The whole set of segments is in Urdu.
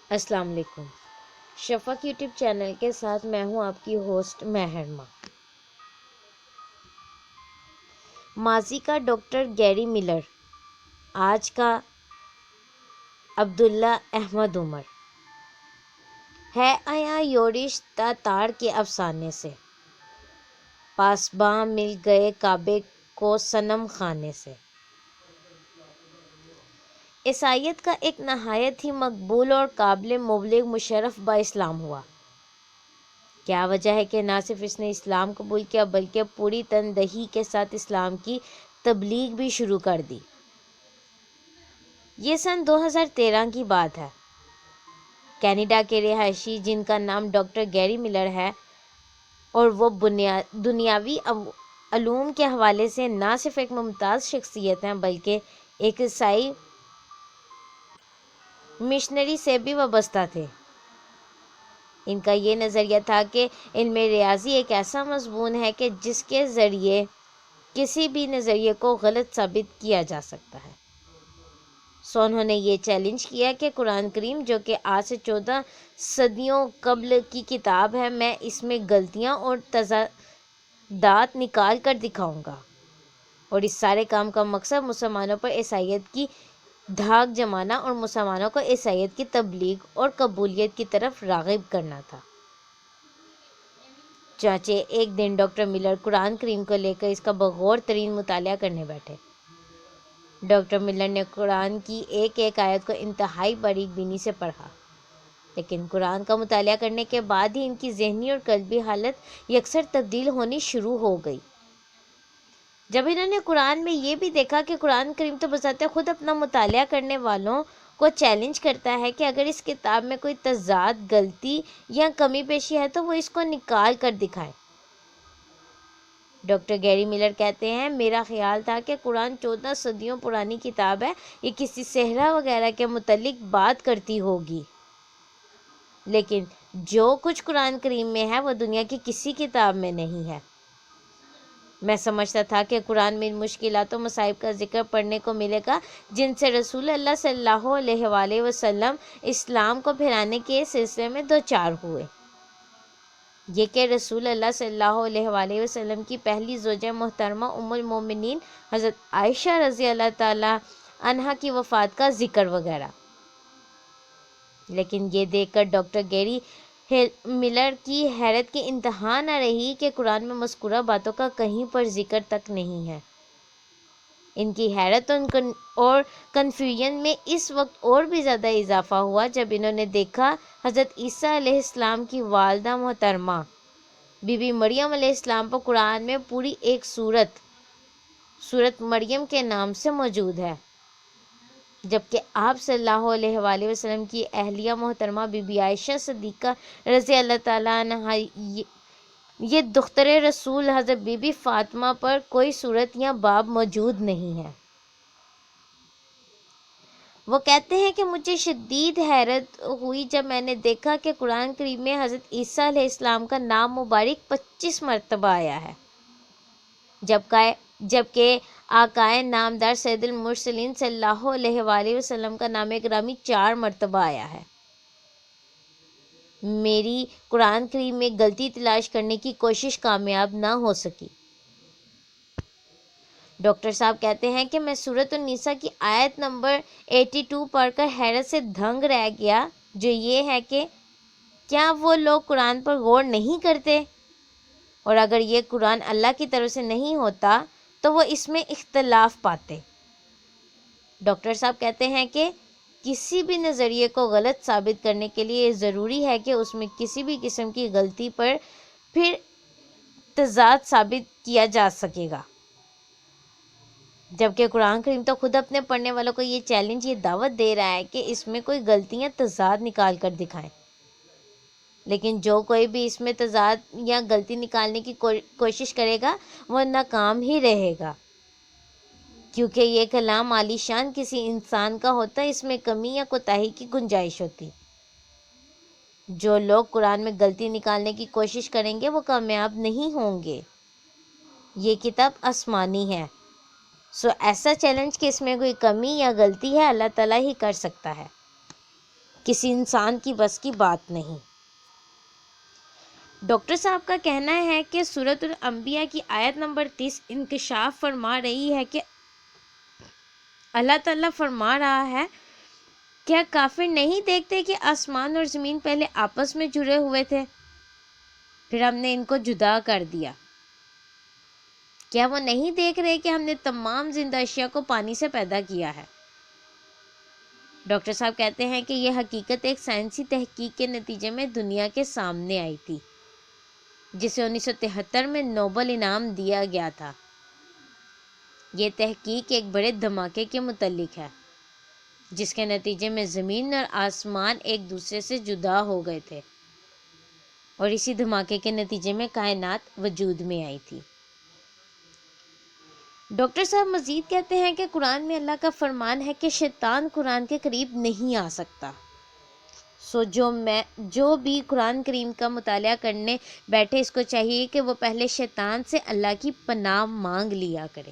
السلام علیکم۔ شفق یوٹیوب چینل کے ساتھ میں ہوں آپ کی ہوسٹ مہرما۔ ماضی کا ڈاکٹر گیری ملر، آج کا عبداللہ احمد عمر۔ ہے آیا یورش تاتار کے افسانے سے، پاسباں مل گئے کعبے کو صنم خانے سے۔ عیسائیت کا ایک نہایت ہی مقبول اور قابل مبلغ مشرف با اسلام ہوا۔ کیا وجہ ہے کہ نہ صرف اس نے اسلام قبول کیا بلکہ پوری تندہی کے ساتھ اسلام کی تبلیغ بھی شروع کر دی۔ یہ سن 2013 کی بات ہے۔ کینیڈا کے رہائشی جن کا نام ڈاکٹر گیری ملر ہے اور وہ دنیاوی علوم کے حوالے سے نہ صرف ایک ممتاز شخصیت ہیں بلکہ ایک عیسائی مشنری سے بھی وابستہ تھے۔ ان کا یہ نظریہ تھا کہ علم ریاضی ایک ایسا مضمون ہے کہ جس کے ذریعے کسی بھی نظریے کو غلط ثابت کیا جا سکتا ہے۔ انہوں نے یہ چیلنج کیا کہ قرآن کریم جو کہ آج سے 14 صدیوں قبل کی کتاب ہے، میں اس میں غلطیاں اور تضادات نکال کر دکھاؤں گا، اور اس سارے کام کا مقصد مسلمانوں پر عیسائیت کی دھاک جمانا اور مسلمانوں کو عیسائیت کی تبلیغ اور قبولیت کی طرف راغب کرنا تھا۔ چنانچہ ایک دن ڈاکٹر ملر قرآن کریم کو لے کر اس کا بغور ترین مطالعہ کرنے بیٹھے۔ ڈاکٹر ملر نے قرآن کی ایک ایک آیت کو انتہائی باریک بینی سے پڑھا، لیکن قرآن کا مطالعہ کرنے کے بعد ہی ان کی ذہنی اور قلبی حالت یکسر تبدیل ہونی شروع ہو گئی۔ جب انہوں نے قرآن میں یہ بھی دیکھا کہ قرآن کریم تو بذات خود اپنا مطالعہ کرنے والوں کو چیلنج کرتا ہے کہ اگر اس کتاب میں کوئی تضاد، غلطی یا کمی بیشی ہے تو وہ اس کو نکال کر دکھائیں۔ ڈاکٹر گیری ملر کہتے ہیں، میرا خیال تھا کہ قرآن 14 صدیوں پرانی کتاب ہے، یہ کسی صحرا وغیرہ کے متعلق بات کرتی ہوگی، لیکن جو کچھ قرآن کریم میں ہے وہ دنیا کی کسی کتاب میں نہیں ہے۔ میں سمجھتا تھا کہ قرآن میں ان مشکلات و مصائب کا ذکر پڑھنے کو ملے گا جن سے رسول اللہ صلی اللہ علیہ وآلہ وسلم اسلام کو پھیلانے کے سلسلے میں دوچار ہوئے۔ یہ کہ رسول اللہ صلی اللہ علیہ وآلہ وسلم کی پہلی زوجہ محترمہ ام المومنین حضرت عائشہ رضی اللہ تعالی عنہا کی وفات کا ذکر وغیرہ۔ لیکن یہ دیکھ کر ڈاکٹر گیری ملر کی حیرت کی انتہا نہ رہی کہ قرآن میں مذکورہ باتوں کا کہیں پر ذکر تک نہیں ہے۔ ان کی حیرت اور کنفیوژن میں اس وقت اور بھی زیادہ اضافہ ہوا جب انہوں نے دیکھا حضرت عیسیٰ علیہ السلام کی والدہ محترمہ بی بی مریم علیہ السلام پر قرآن میں پوری ایک سورت مریم کے نام سے موجود ہے، جبکہ آپ صلی اللہ علیہ وآلہ وسلم کی اہلیہ محترمہ بی بی عائشہ صدیقہ رضی اللہ تعالیٰ عنہا یہ دختر رسول حضرت بی بی فاطمہ پر کوئی سورت یا باب موجود نہیں ہے۔ وہ کہتے ہیں کہ مجھے شدید حیرت ہوئی جب میں نے دیکھا کہ قرآن کریم میں حضرت عیسیٰ علیہ السلام کا نام مبارک 25 مرتبہ آیا ہے، جبکہ آقائے نامدار سید المرسلین صلی اللہ علیہ وآلہ وسلم کا نام گرامی 4 مرتبہ آیا ہے۔ میری قرآن کریم میں غلطی تلاش کرنے کی کوشش کامیاب نہ ہو سکی۔ ڈاکٹر صاحب کہتے ہیں کہ میں سورۃ النساء کی آیت نمبر 82 پڑھ کر حیرت سے دھنگ رہ گیا، جو یہ ہے کہ کیا وہ لوگ قرآن پر غور نہیں کرتے، اور اگر یہ قرآن اللہ کی طرف سے نہیں ہوتا تو وہ اس میں اختلاف پاتے۔ ڈاکٹر صاحب کہتے ہیں کہ کسی بھی نظریے کو غلط ثابت کرنے کے لیے یہ ضروری ہے کہ اس میں کسی بھی قسم کی غلطی پر پھر تضاد ثابت کیا جا سکے گا، جبکہ قرآن کریم تو خود اپنے پڑھنے والوں کو یہ چیلنج، یہ دعوت دے رہا ہے کہ اس میں کوئی غلطی یا تضاد نکال کر دکھائیں، لیکن جو کوئی بھی اس میں تضاد یا غلطی نکالنے کی کوشش کرے گا وہ ناکام ہی رہے گا، کیونکہ یہ کلام عالی شان کسی انسان کا ہوتا ہے، اس میں کمی یا کوتاہی کی گنجائش ہوتی۔ جو لوگ قرآن میں غلطی نکالنے کی کوشش کریں گے وہ کامیاب نہیں ہوں گے۔ یہ کتاب آسمانی ہے، ایسا چیلنج کہ اس میں کوئی کمی یا غلطی ہے اللہ تعالیٰ ہی کر سکتا ہے۔ کسی انسان کی بس کی بات نہیں۔ ڈاکٹر صاحب کا کہنا ہے کہ سورۃ الانبیاء کی آیت نمبر 30 انکشاف فرما رہی ہے کہ اللہ تعالیٰ فرما رہا ہے، کیا کافر نہیں دیکھتے کہ آسمان اور زمین پہلے آپس میں جڑے ہوئے تھے، پھر ہم نے ان کو جدا کر دیا؟ کیا وہ نہیں دیکھ رہے کہ ہم نے تمام زندہ اشیاء کو پانی سے پیدا کیا ہے؟ ڈاکٹر صاحب کہتے ہیں کہ یہ حقیقت ایک سائنسی تحقیق کے نتیجے میں دنیا کے سامنے آئی تھی، جسے 1973 میں نوبل انعام دیا گیا تھا۔ یہ تحقیق ایک بڑے دھماکے کے متعلق ہے، جس کے نتیجے میں زمین اور آسمان ایک دوسرے سے جدا ہو گئے تھے، اور اسی دھماکے کے نتیجے میں کائنات وجود میں آئی تھی۔ ڈاکٹر صاحب مزید کہتے ہیں کہ قرآن میں اللہ کا فرمان ہے کہ شیطان قرآن کے قریب نہیں آ سکتا۔ جو بھی قرآن کریم کا مطالعہ کرنے بیٹھے، اس کو چاہیے کہ وہ پہلے شیطان سے اللہ کی پناہ مانگ لیا کرے۔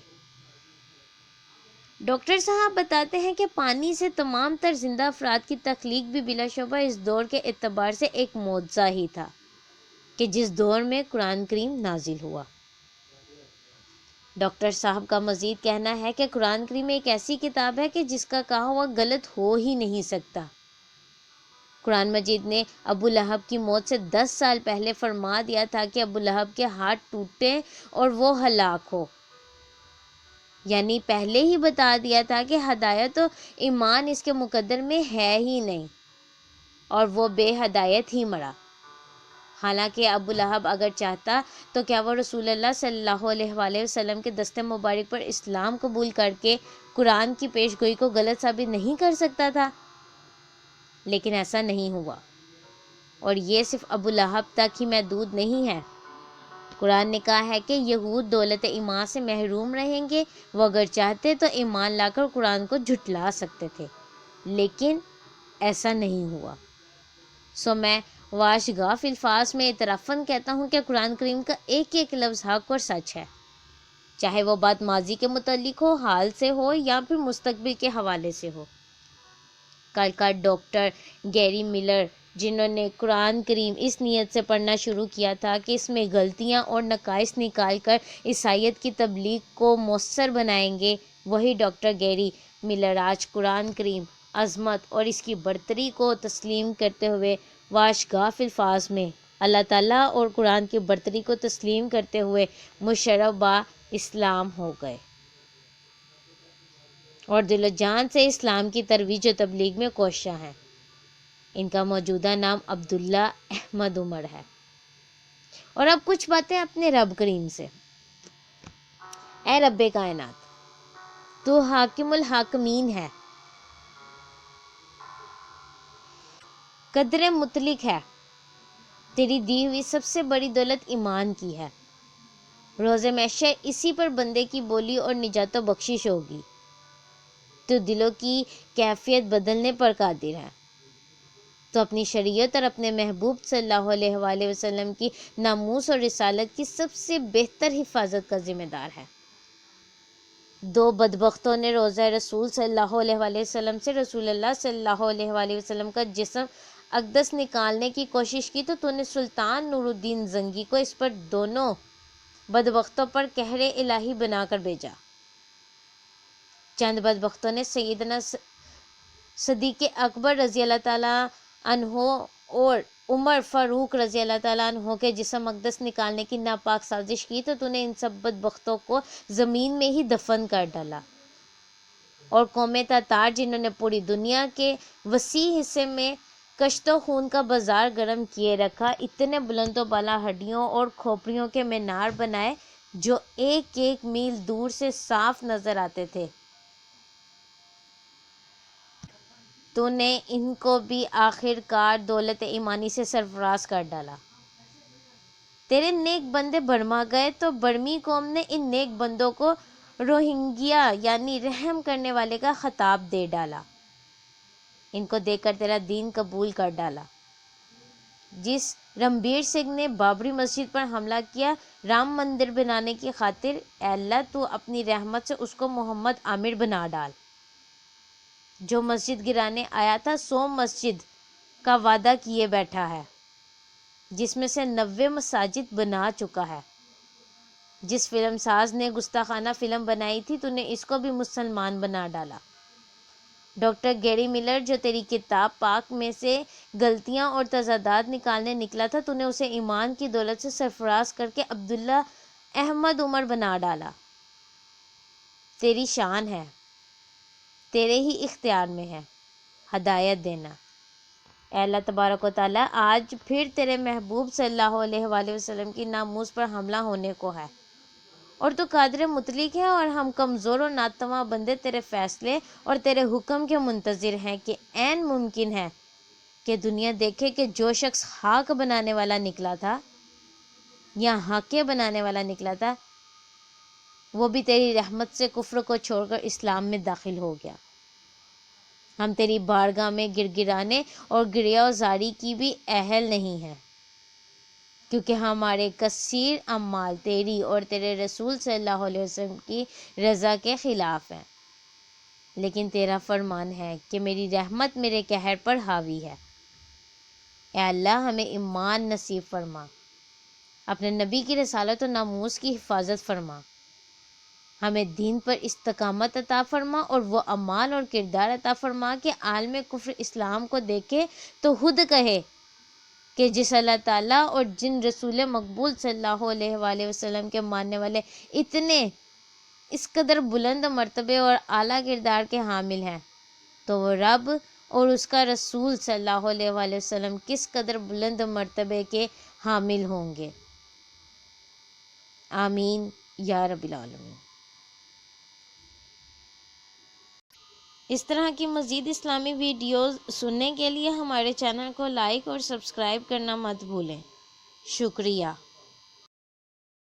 ڈاکٹر صاحب بتاتے ہیں کہ پانی سے تمام تر زندہ افراد کی تخلیق بھی بلا شبہ اس دور کے اعتبار سے ایک معجزہ ہی تھا کہ جس دور میں قرآن کریم نازل ہوا۔ ڈاکٹر صاحب کا مزید کہنا ہے کہ قرآن کریم ایک ایسی کتاب ہے کہ جس کا کہا ہوا غلط ہو ہی نہیں سکتا۔ قرآن مجید نے ابو لہب کی موت سے 10 سال پہلے فرما دیا تھا کہ ابو لہب کے ہاتھ ٹوٹے اور وہ ہلاک ہو، یعنی پہلے ہی بتا دیا تھا کہ ہدایت و ایمان اس کے مقدر میں ہے ہی نہیں، اور وہ بے ہدایت ہی مرا۔ حالانکہ ابو لہب اگر چاہتا تو کیا وہ رسول اللہ صلی اللہ علیہ وآلہ وسلم کے دست مبارک پر اسلام قبول کر کے قرآن کی پیش گوئی کو غلط ثابت نہیں کر سکتا تھا؟ لیکن ایسا نہیں ہوا، اور یہ صرف ابو لہب تک ہی محدود نہیں ہے۔ قرآن نے کہا ہے کہ یہود دولت ایمان سے محروم رہیں گے۔ وہ اگر چاہتے تو ایمان لا کر قرآن کو جھٹلا سکتے تھے، لیکن ایسا نہیں ہوا۔ میں واشگاف الفاظ میں اعترافاً کہتا ہوں کہ قرآن کریم کا ایک ایک لفظ حق اور سچ ہے، چاہے وہ بات ماضی کے متعلق ہو، حال سے ہو، یا پھر مستقبل کے حوالے سے ہو۔ کل کا ڈاکٹر گیری ملر، جنہوں نے قرآن کریم اس نیت سے پڑھنا شروع کیا تھا کہ اس میں غلطیاں اور نقائص نکال کر عیسائیت کی تبلیغ کو مؤثر بنائیں گے، وہی ڈاکٹر گیری ملر آج قرآن کریم عظمت اور اس کی برتری کو تسلیم کرتے ہوئے واشگاف الفاظ میں اللہ تعالیٰ اور قرآن کی برتری کو تسلیم کرتے ہوئے مشرف با اسلام ہو گئے، اور دل و جان سے اسلام کی ترویج و تبلیغ میں کوشاں ہیں۔ ان کا موجودہ نام عبداللہ احمد عمر ہے۔ اور اب کچھ باتیں اپنے رب کریم سے۔ اے رب کائنات، تو حاکم الحاکمین ہے، قدر مطلق ہے، تیری دی ہوئی سب سے بڑی دولت ایمان کی ہے۔ روز محشر اسی پر بندے کی بولی اور نجات و بخشش ہوگی۔ تو دلوں کی کیفیت بدلنے پر قادر ہے۔ تو اپنی شریعت اور اپنے محبوب صلی اللہ علیہ وآلہ وسلم کی ناموس اور رسالت کی سب سے بہتر حفاظت کا ذمہ دار ہے۔ دو بدبختوں نے روزہ رسول صلی اللہ علیہ وآلہ وسلم سے رسول اللہ صلی اللہ علیہ وآلہ وسلم کا جسم اقدس نکالنے کی کوشش کی، تو نے سلطان نور الدین زنگی کو اس پر دونوں بدبختوں پر قہر الہی بنا کر بھیجا۔ چند بدبختوں نے سیدنا صدیق اکبر رضی اللہ تعالیٰ عنہ اور عمر فاروق رضی اللہ تعالیٰ عنہ کے جسم اقدس نکالنے کی ناپاک سازش کی، تو نے ان سب بدبختوں کو زمین میں ہی دفن کر ڈالا، اور قوم تاتار، جنہوں نے پوری دنیا کے وسیع حصے میں کشت و خون کا بازار گرم کیے رکھا، اتنے بلند و بالا ہڈیوں اور کھوپڑیوں کے مینار بنائے جو ایک ایک میل دور سے صاف نظر آتے تھے، تو نے ان کو بھی آخر کار دولت ایمانی سے سرفراز کر ڈالا۔ تیرے نیک بندے برما گئے تو برمی قوم نے ان نیک بندوں کو روہنگیا یعنی رحم کرنے والے کا خطاب دے ڈالا، ان کو دیکھ کر تیرا دین قبول کر ڈالا۔ جس رنبیر سنگھ نے بابری مسجد پر حملہ کیا رام مندر بنانے کی خاطر، اے اللہ تو اپنی رحمت سے اس کو محمد عامر بنا ڈال۔ جو مسجد گرانے آیا تھا 100 مسجد کا وعدہ کیے بیٹھا ہے، جس میں سے 90 مساجد بنا چکا ہے۔ جس فلم ساز نے گستاخانہ فلم بنائی تھی تو نے اس کو بھی مسلمان بنا ڈالا۔ ڈاکٹر گیری ملر، جو تیری کتاب پاک میں سے غلطیاں اور تضادات نکالنے نکلا تھا، تو نے اسے ایمان کی دولت سے سرفراز کر کے عبداللہ احمد عمر بنا ڈالا۔ تیری شان ہے، تیرے ہی اختیار میں ہے ہدایت دینا۔ اے اللہ تبارک و تعالیٰ، آج پھر تیرے محبوب صلی اللہ علیہ وآلہ وسلم کی ناموس پر حملہ ہونے کو ہے، اور تو قادر مطلق ہے، اور ہم کمزور اور ناتواں بندے تیرے فیصلے اور تیرے حکم کے منتظر ہیں کہ عین ممکن ہے کہ دنیا دیکھے کہ جو شخص حق بنانے والا نکلا تھا یا حقے بنانے والا نکلا تھا، وہ بھی تیری رحمت سے کفر کو چھوڑ کر اسلام میں داخل ہو گیا۔ ہم تیری بارگاہ میں گڑگڑانے اور گریہ زاری کی بھی اہل نہیں ہیں، کیونکہ ہمارے کثیر اعمال تیری اور تیرے رسول صلی اللہ علیہ وسلم کی رضا کے خلاف ہیں، لیکن تیرا فرمان ہے کہ میری رحمت میرے قہر پر حاوی ہے۔ اے اللہ، ہمیں ایمان نصیب فرما، اپنے نبی کی رسالت و ناموس کی حفاظت فرما، ہمیں دین پر استقامت عطا فرما، اور وہ اعمال اور کردار عطا فرما کہ عالم کفر اسلام کو دیکھے تو خود کہے کہ جس اللہ تعالیٰ اور جن رسول مقبول صلی اللہ علیہ وآلہ وسلم کے ماننے والے اتنے اس قدر بلند مرتبے اور اعلیٰ کردار کے حامل ہیں، تو وہ رب اور اس کا رسول صلی اللہ علیہ وآلہ وسلم کس قدر بلند مرتبے کے حامل ہوں گے۔ آمین یا رب العالمین۔ اس طرح کی مزید اسلامی ویڈیوز سننے کے لیے ہمارے چینل کو لائک اور سبسکرائب کرنا مت بھولیں۔ شکریہ۔